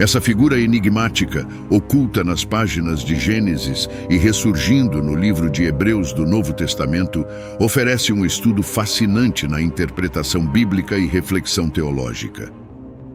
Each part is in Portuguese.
Essa figura enigmática, oculta nas páginas de Gênesis e ressurgindo no livro de Hebreus do Novo Testamento, oferece um estudo fascinante na interpretação bíblica e reflexão teológica.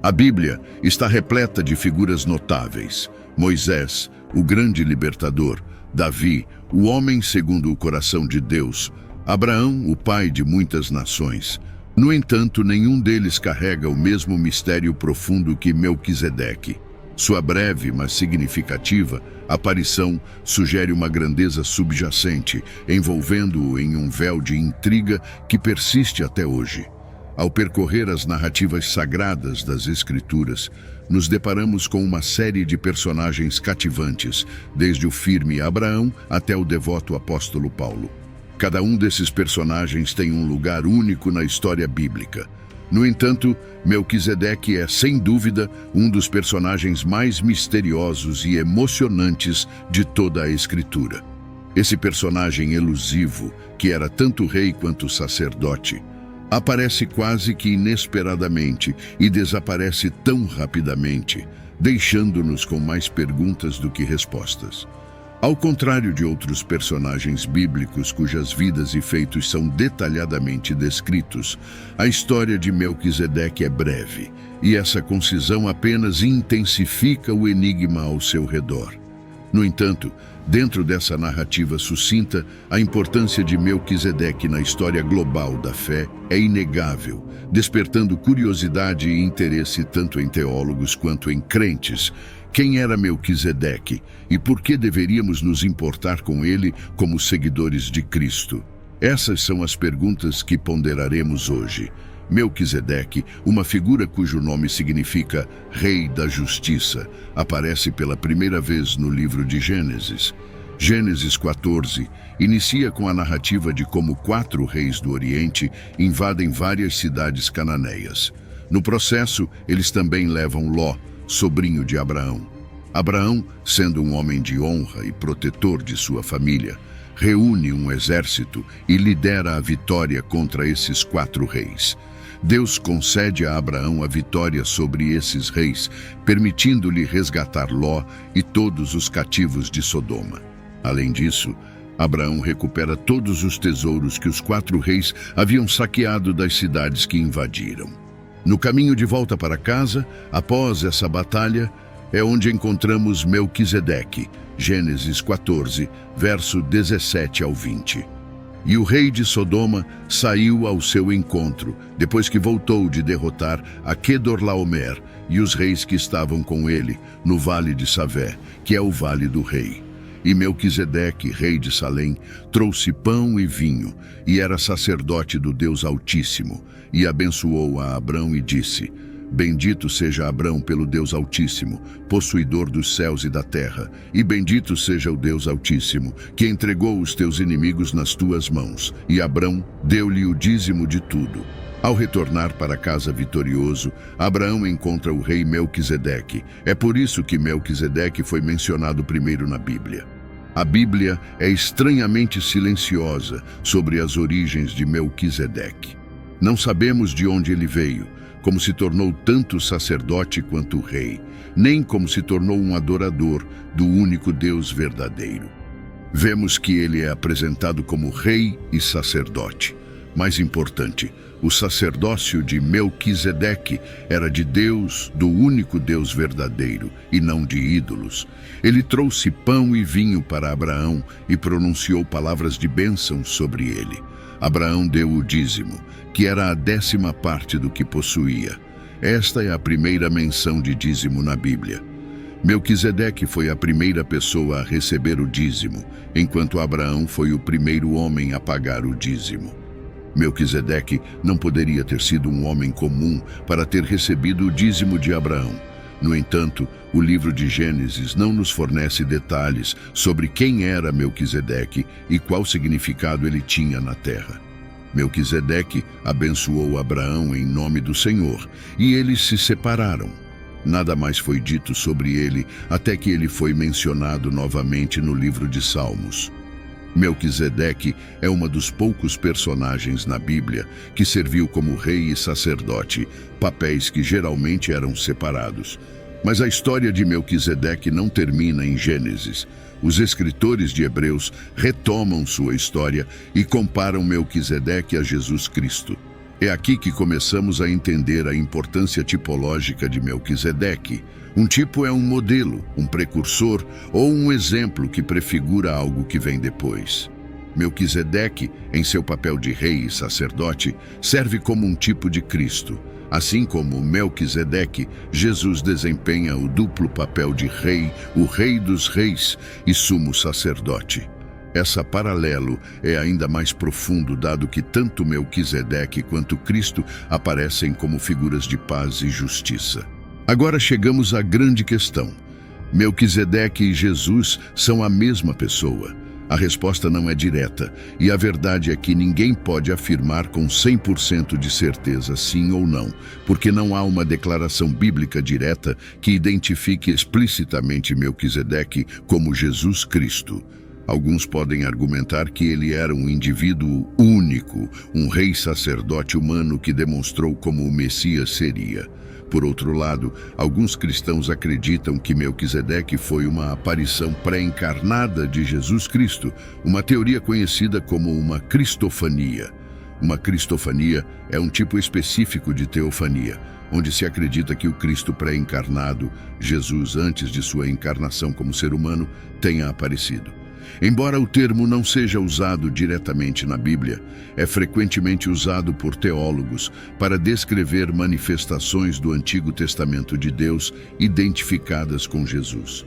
A Bíblia está repleta de figuras notáveis: Moisés, o grande libertador; Davi, o homem segundo o coração de Deus; Abraão, o pai de muitas nações. No entanto, nenhum deles carrega o mesmo mistério profundo que Melquisedeque. Sua breve, mas significativa, aparição sugere uma grandeza subjacente, envolvendo-o em um véu de intriga que persiste até hoje. Ao percorrer as narrativas sagradas das Escrituras, nos deparamos com uma série de personagens cativantes, desde o firme Abraão até o devoto apóstolo Paulo. Cada um desses personagens tem um lugar único na história bíblica. No entanto, Melquisedeque é, sem dúvida, um dos personagens mais misteriosos e emocionantes de toda a Escritura. Esse personagem elusivo, que era tanto rei quanto sacerdote, aparece quase que inesperadamente e desaparece tão rapidamente, deixando-nos com mais perguntas do que respostas. Ao contrário de outros personagens bíblicos cujas vidas e feitos são detalhadamente descritos, a história de Melquisedeque é breve, e essa concisão apenas intensifica o enigma ao seu redor. No entanto, dentro dessa narrativa sucinta, a importância de Melquisedeque na história global da fé é inegável, despertando curiosidade e interesse tanto em teólogos quanto em crentes. Quem era Melquisedeque e por que deveríamos nos importar com ele como seguidores de Cristo? Essas são as perguntas que ponderaremos hoje. Melquisedeque, uma figura cujo nome significa Rei da Justiça, aparece pela primeira vez no livro de Gênesis. Gênesis 14 inicia com a narrativa de como 4 reis do Oriente invadem várias cidades cananeias. No processo, eles também levam Ló, sobrinho de Abraão. Abraão, sendo um homem de honra e protetor de sua família, reúne um exército e lidera a vitória contra esses 4 reis. Deus concede a Abraão a vitória sobre esses reis, permitindo-lhe resgatar Ló e todos os cativos de Sodoma. Além disso, Abraão recupera todos os tesouros que os 4 reis haviam saqueado das cidades que invadiram. No caminho de volta para casa, após essa batalha, é onde encontramos Melquisedeque, Gênesis 14, verso 17 ao 20. E o rei de Sodoma saiu ao seu encontro, depois que voltou de derrotar a Quedorlaomer e os reis que estavam com ele, no vale de Savé, que é o vale do rei. E Melquisedeque, rei de Salém, trouxe pão e vinho, e era sacerdote do Deus Altíssimo, e abençoou a Abrão e disse: Bendito seja Abrão pelo Deus Altíssimo, possuidor dos céus e da terra, e bendito seja o Deus Altíssimo, que entregou os teus inimigos nas tuas mãos. E Abrão deu-lhe o dízimo de tudo. Ao retornar para casa vitorioso, Abraão encontra o rei Melquisedeque. É por isso que Melquisedeque foi mencionado primeiro na Bíblia. A Bíblia é estranhamente silenciosa sobre as origens de Melquisedeque. Não sabemos de onde ele veio, como se tornou tanto sacerdote quanto rei, nem como se tornou um adorador do único Deus verdadeiro. Vemos que ele é apresentado como rei e sacerdote. Mais importante, o sacerdócio de Melquisedeque era de Deus, do único Deus verdadeiro, e não de ídolos. Ele trouxe pão e vinho para Abraão e pronunciou palavras de bênção sobre ele. Abraão deu o dízimo, que era a 10ª parte do que possuía. Esta é a primeira menção de dízimo na Bíblia. Melquisedeque foi a primeira pessoa a receber o dízimo, enquanto Abraão foi o primeiro homem a pagar o dízimo. Melquisedeque não poderia ter sido um homem comum para ter recebido o dízimo de Abraão. No entanto, o livro de Gênesis não nos fornece detalhes sobre quem era Melquisedeque e qual significado ele tinha na terra. Melquisedeque abençoou Abraão em nome do Senhor, e eles se separaram. Nada mais foi dito sobre ele até que ele foi mencionado novamente no livro de Salmos. Melquisedeque é uma dos poucos personagens na Bíblia que serviu como rei e sacerdote, papéis que geralmente eram separados. Mas a história de Melquisedeque não termina em Gênesis. Os escritores de Hebreus retomam sua história e comparam Melquisedeque a Jesus Cristo. É aqui que começamos a entender a importância tipológica de Melquisedeque. Um tipo é um modelo, um precursor ou um exemplo que prefigura algo que vem depois. Melquisedeque, em seu papel de rei e sacerdote, serve como um tipo de Cristo. Assim como Melquisedeque, Jesus desempenha o duplo papel de rei, o rei dos reis e sumo sacerdote. Esse paralelo é ainda mais profundo, dado que tanto Melquisedeque quanto Cristo aparecem como figuras de paz e justiça. Agora chegamos à grande questão. Melquisedeque e Jesus são a mesma pessoa? A resposta não é direta, e a verdade é que ninguém pode afirmar com 100% de certeza sim ou não, porque não há uma declaração bíblica direta que identifique explicitamente Melquisedeque como Jesus Cristo. Alguns podem argumentar que ele era um indivíduo único, um rei sacerdote humano que demonstrou como o Messias seria. Por outro lado, alguns cristãos acreditam que Melquisedeque foi uma aparição pré-encarnada de Jesus Cristo, uma teoria conhecida como uma cristofania. Uma cristofania é um tipo específico de teofania, onde se acredita que o Cristo pré-encarnado, Jesus antes de sua encarnação como ser humano, tenha aparecido. Embora o termo não seja usado diretamente na Bíblia, é frequentemente usado por teólogos para descrever manifestações do Antigo Testamento de Deus identificadas com Jesus.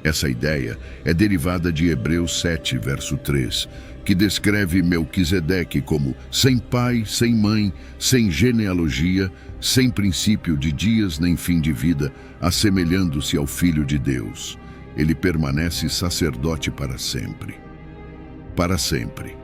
Essa ideia é derivada de Hebreus 7, verso 3, que descreve Melquisedeque como sem pai, sem mãe, sem genealogia, sem princípio de dias nem fim de vida, assemelhando-se ao Filho de Deus. Ele permanece sacerdote para sempre. Para sempre.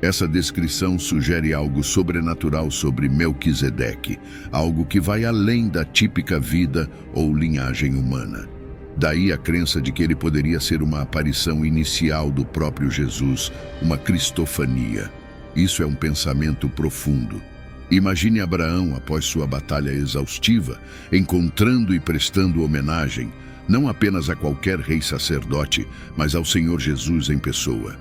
Essa descrição sugere algo sobrenatural sobre Melquisedeque, algo que vai além da típica vida ou linhagem humana. Daí a crença de que ele poderia ser uma aparição inicial do próprio Jesus, uma cristofania. Isso é um pensamento profundo. Imagine Abraão após sua batalha exaustiva, encontrando e prestando homenagem, não apenas a qualquer rei sacerdote, mas ao Senhor Jesus em pessoa.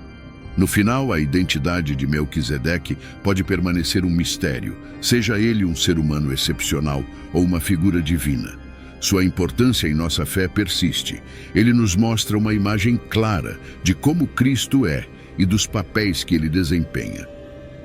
No final, a identidade de Melquisedeque pode permanecer um mistério, seja ele um ser humano excepcional ou uma figura divina. Sua importância em nossa fé persiste. Ele nos mostra uma imagem clara de como Cristo é e dos papéis que ele desempenha.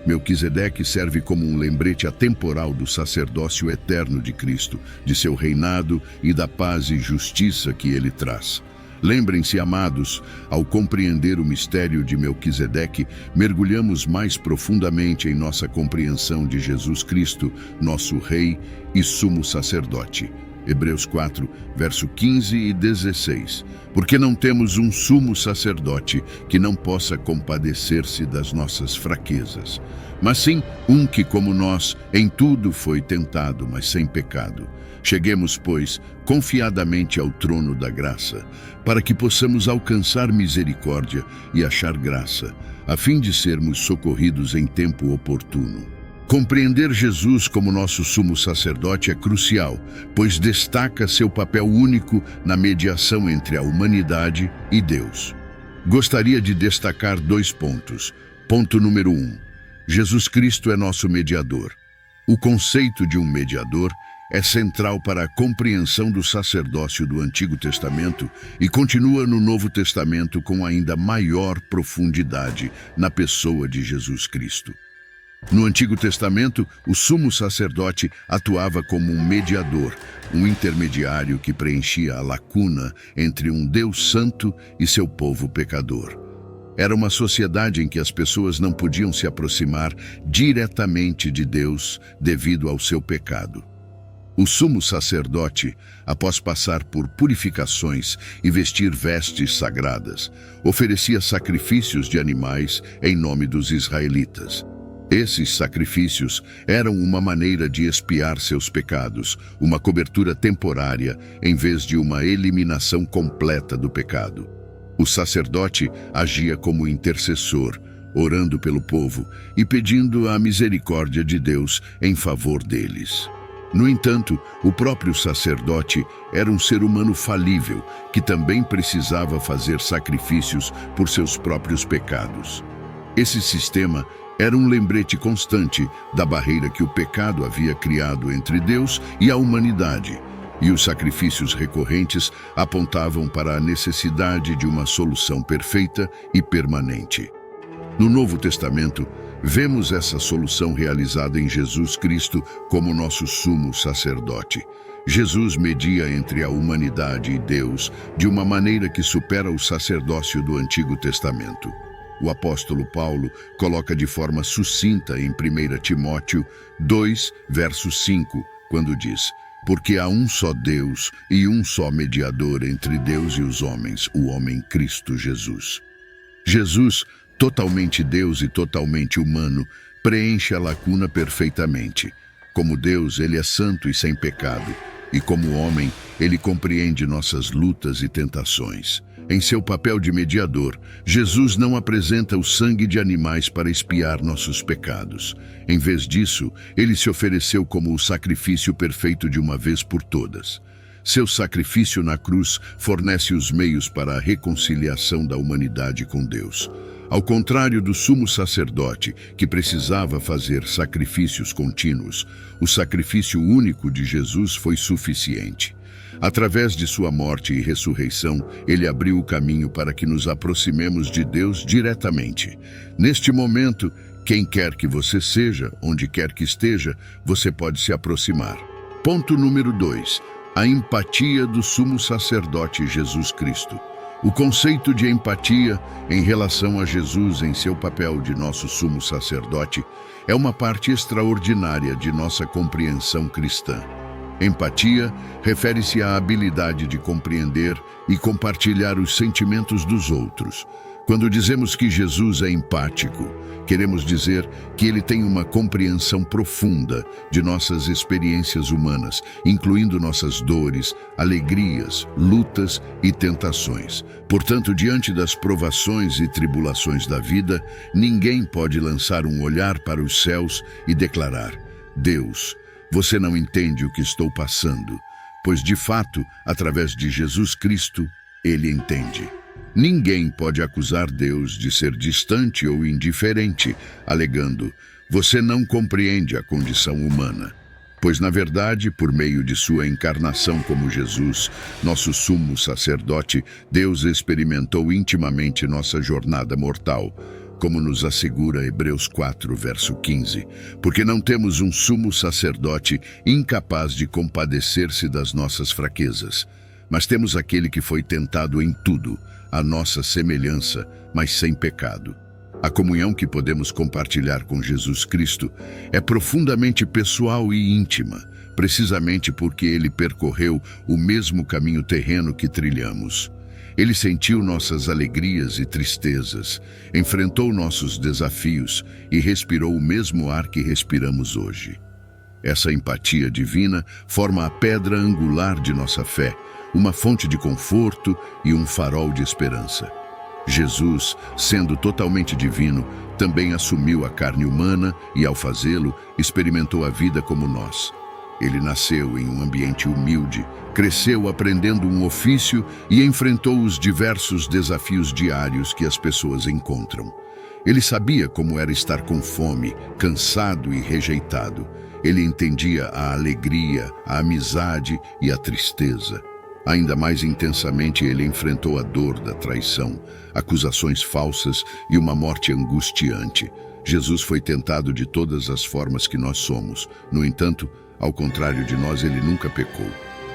Melquisedeque serve como um lembrete atemporal do sacerdócio eterno de Cristo, de seu reinado e da paz e justiça que ele traz. Lembrem-se, amados, ao compreender o mistério de Melquisedeque, mergulhamos mais profundamente em nossa compreensão de Jesus Cristo, nosso Rei e Sumo Sacerdote. Hebreus 4, verso 15 e 16. Porque não temos um sumo sacerdote que não possa compadecer-se das nossas fraquezas, mas sim um que, como nós, em tudo foi tentado, mas sem pecado. Cheguemos, pois, confiadamente ao trono da graça, para que possamos alcançar misericórdia e achar graça, a fim de sermos socorridos em tempo oportuno. Compreender Jesus como nosso sumo sacerdote é crucial, pois destaca seu papel único na mediação entre a humanidade e Deus. Gostaria de destacar 2 pontos. Ponto número 1. Jesus Cristo é nosso mediador. O conceito de um mediador é central para a compreensão do sacerdócio do Antigo Testamento e continua no Novo Testamento com ainda maior profundidade na pessoa de Jesus Cristo. No Antigo Testamento, o sumo sacerdote atuava como um mediador, um intermediário que preenchia a lacuna entre um Deus santo e seu povo pecador. Era uma sociedade em que as pessoas não podiam se aproximar diretamente de Deus devido ao seu pecado. O sumo sacerdote, após passar por purificações e vestir vestes sagradas, oferecia sacrifícios de animais em nome dos israelitas. Esses sacrifícios eram uma maneira de expiar seus pecados, uma cobertura temporária, em vez de uma eliminação completa do pecado. O sacerdote agia como intercessor, orando pelo povo e pedindo a misericórdia de Deus em favor deles. No entanto, o próprio sacerdote era um ser humano falível, que também precisava fazer sacrifícios por seus próprios pecados. Esse sistema era um lembrete constante da barreira que o pecado havia criado entre Deus e a humanidade, e os sacrifícios recorrentes apontavam para a necessidade de uma solução perfeita e permanente. No Novo Testamento, vemos essa solução realizada em Jesus Cristo como nosso sumo sacerdote. Jesus media entre a humanidade e Deus de uma maneira que supera o sacerdócio do Antigo Testamento. O apóstolo Paulo coloca de forma sucinta em 1 Timóteo 2, verso 5, quando diz: porque há um só Deus e um só mediador entre Deus e os homens, o homem Cristo Jesus. Jesus, totalmente Deus e totalmente humano, preenche a lacuna perfeitamente. Como Deus, ele é santo e sem pecado, e como homem, ele compreende nossas lutas e tentações. Em seu papel de mediador, Jesus não apresenta o sangue de animais para expiar nossos pecados. Em vez disso, ele se ofereceu como o sacrifício perfeito de uma vez por todas. Seu sacrifício na cruz fornece os meios para a reconciliação da humanidade com Deus. Ao contrário do sumo sacerdote, que precisava fazer sacrifícios contínuos, o sacrifício único de Jesus foi suficiente. Através de sua morte e ressurreição, ele abriu o caminho para que nos aproximemos de Deus diretamente. Neste momento, quem quer que você seja, onde quer que esteja, você pode se aproximar. Ponto número 2. A empatia do sumo sacerdote Jesus Cristo. O conceito de empatia em relação a Jesus em seu papel de nosso sumo sacerdote é uma parte extraordinária de nossa compreensão cristã. Empatia refere-se à habilidade de compreender e compartilhar os sentimentos dos outros. Quando dizemos que Jesus é empático, queremos dizer que ele tem uma compreensão profunda de nossas experiências humanas, incluindo nossas dores, alegrias, lutas e tentações. Portanto, diante das provações e tribulações da vida, ninguém pode lançar um olhar para os céus e declarar: Deus, você não entende o que estou passando, pois de fato, através de Jesus Cristo, ele entende. Ninguém pode acusar Deus de ser distante ou indiferente, alegando: você não compreende a condição humana. Pois, na verdade, por meio de sua encarnação como Jesus, nosso sumo sacerdote, Deus experimentou intimamente nossa jornada mortal, como nos assegura Hebreus 4, verso 15, porque não temos um sumo sacerdote incapaz de compadecer-se das nossas fraquezas, mas temos aquele que foi tentado em tudo, a nossa semelhança, mas sem pecado. A comunhão que podemos compartilhar com Jesus Cristo é profundamente pessoal e íntima, precisamente porque ele percorreu o mesmo caminho terreno que trilhamos. Ele sentiu nossas alegrias e tristezas, enfrentou nossos desafios e respirou o mesmo ar que respiramos hoje. Essa empatia divina forma a pedra angular de nossa fé, uma fonte de conforto e um farol de esperança. Jesus, sendo totalmente divino, também assumiu a carne humana e, ao fazê-lo, experimentou a vida como nós. Ele nasceu em um ambiente humilde, cresceu aprendendo um ofício e enfrentou os diversos desafios diários que as pessoas encontram. Ele sabia como era estar com fome, cansado e rejeitado. Ele entendia a alegria, a amizade e a tristeza. Ainda mais intensamente, ele enfrentou a dor da traição, acusações falsas e uma morte angustiante. Jesus foi tentado de todas as formas que nós somos. No entanto, ao contrário de nós, ele nunca pecou.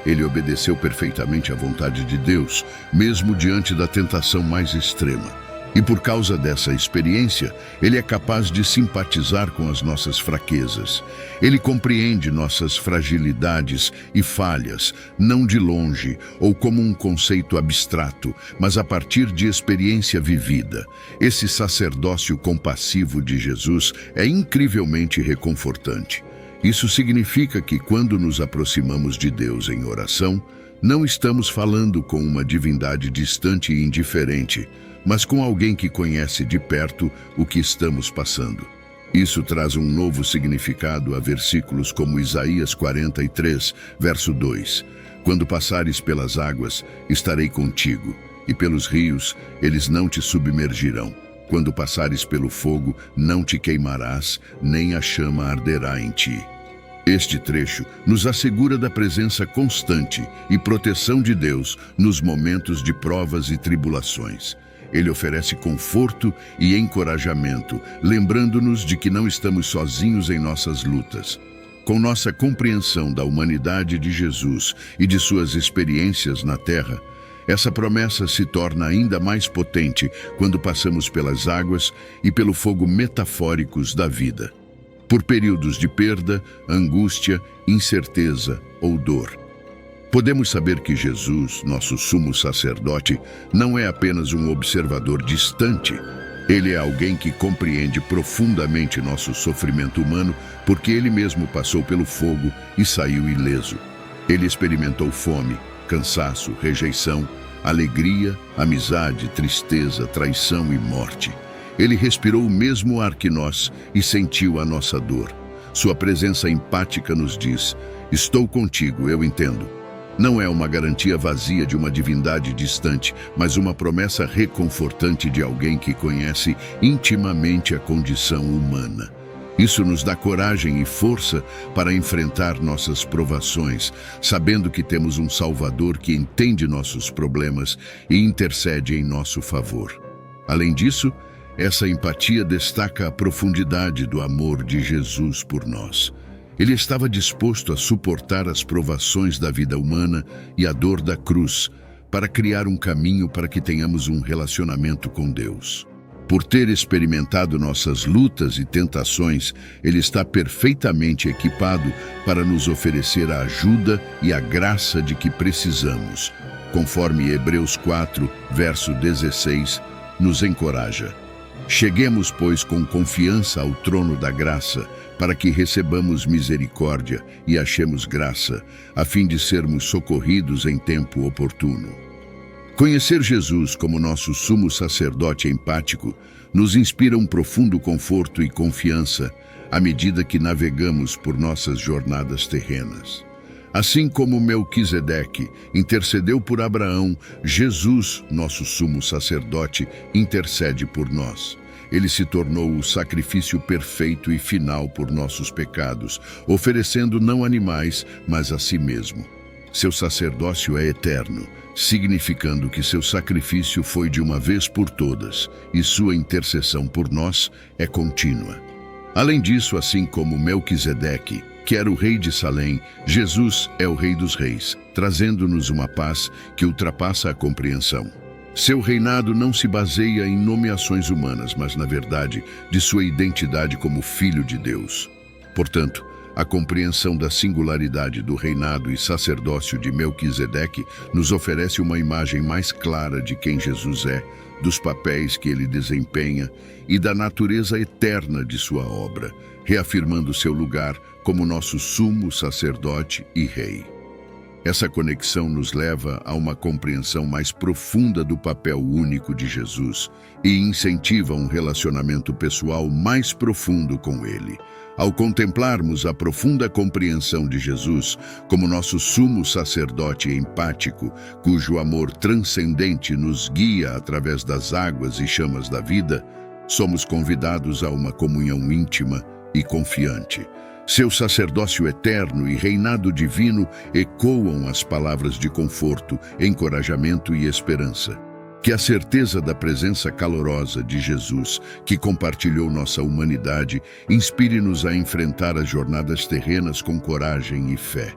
Ele obedeceu perfeitamente à vontade de Deus, mesmo diante da tentação mais extrema. E por causa dessa experiência, ele é capaz de simpatizar com as nossas fraquezas. Ele compreende nossas fragilidades e falhas, não de longe ou como um conceito abstrato, mas a partir de experiência vivida. Esse sacerdócio compassivo de Jesus é incrivelmente reconfortante. Isso significa que quando nos aproximamos de Deus em oração, não estamos falando com uma divindade distante e indiferente, mas com alguém que conhece de perto o que estamos passando. Isso traz um novo significado a versículos como Isaías 43, verso 2. Quando passares pelas águas, estarei contigo, e pelos rios, eles não te submergirão. Quando passares pelo fogo, não te queimarás, nem a chama arderá em ti. Este trecho nos assegura da presença constante e proteção de Deus nos momentos de provas e tribulações. Ele oferece conforto e encorajamento, lembrando-nos de que não estamos sozinhos em nossas lutas. Com nossa compreensão da humanidade de Jesus e de suas experiências na Terra, essa promessa se torna ainda mais potente quando passamos pelas águas e pelo fogo metafóricos da vida. Por períodos de perda, angústia, incerteza ou dor. Podemos saber que Jesus, nosso sumo sacerdote, não é apenas um observador distante. Ele é alguém que compreende profundamente nosso sofrimento humano, porque ele mesmo passou pelo fogo e saiu ileso. Ele experimentou fome, cansaço, rejeição, alegria, amizade, tristeza, traição e morte. Ele respirou o mesmo ar que nós e sentiu a nossa dor. Sua presença empática nos diz: estou contigo, eu entendo. Não é uma garantia vazia de uma divindade distante, mas uma promessa reconfortante de alguém que conhece intimamente a condição humana. Isso nos dá coragem e força para enfrentar nossas provações, sabendo que temos um Salvador que entende nossos problemas e intercede em nosso favor. Além disso, essa empatia destaca a profundidade do amor de Jesus por nós. Ele estava disposto a suportar as provações da vida humana e a dor da cruz, para criar um caminho para que tenhamos um relacionamento com Deus. Por ter experimentado nossas lutas e tentações, Ele está perfeitamente equipado para nos oferecer a ajuda e a graça de que precisamos, conforme Hebreus 4, verso 16, nos encoraja. Cheguemos, pois, com confiança ao trono da graça, para que recebamos misericórdia e achemos graça, a fim de sermos socorridos em tempo oportuno. Conhecer Jesus como nosso sumo sacerdote empático nos inspira um profundo conforto e confiança à medida que navegamos por nossas jornadas terrenas. Assim como Melquisedeque intercedeu por Abraão, Jesus, nosso sumo sacerdote, intercede por nós. Ele se tornou o sacrifício perfeito e final por nossos pecados, oferecendo não animais, mas a si mesmo. Seu sacerdócio é eterno, significando que seu sacrifício foi de uma vez por todas, e sua intercessão por nós é contínua. Além disso, assim como Melquisedeque, que era o rei de Salém, Jesus é o Rei dos Reis, trazendo-nos uma paz que ultrapassa a compreensão. Seu reinado não se baseia em nomeações humanas, mas, na verdade, de sua identidade como Filho de Deus. Portanto, a compreensão da singularidade do reinado e sacerdócio de Melquisedeque nos oferece uma imagem mais clara de quem Jesus é, dos papéis que ele desempenha e da natureza eterna de sua obra, reafirmando seu lugar como nosso sumo sacerdote e rei. Essa conexão nos leva a uma compreensão mais profunda do papel único de Jesus e incentiva um relacionamento pessoal mais profundo com Ele. Ao contemplarmos a profunda compreensão de Jesus como nosso sumo sacerdote empático, cujo amor transcendente nos guia através das águas e chamas da vida, somos convidados a uma comunhão íntima e confiante. Seu sacerdócio eterno e reinado divino ecoam as palavras de conforto, encorajamento e esperança. Que a certeza da presença calorosa de Jesus, que compartilhou nossa humanidade, inspire-nos a enfrentar as jornadas terrenas com coragem e fé.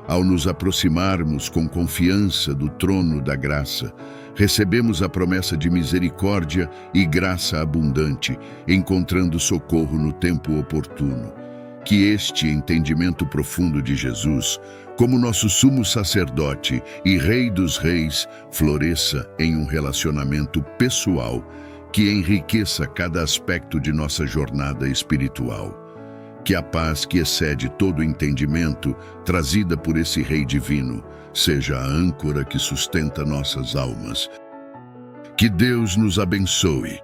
Ao nos aproximarmos com confiança do trono da graça, recebemos a promessa de misericórdia e graça abundante, encontrando socorro no tempo oportuno. Que este entendimento profundo de Jesus, como nosso sumo sacerdote e Rei dos Reis, floresça em um relacionamento pessoal que enriqueça cada aspecto de nossa jornada espiritual. Que a paz que excede todo entendimento, trazida por esse Rei divino, seja a âncora que sustenta nossas almas. Que Deus nos abençoe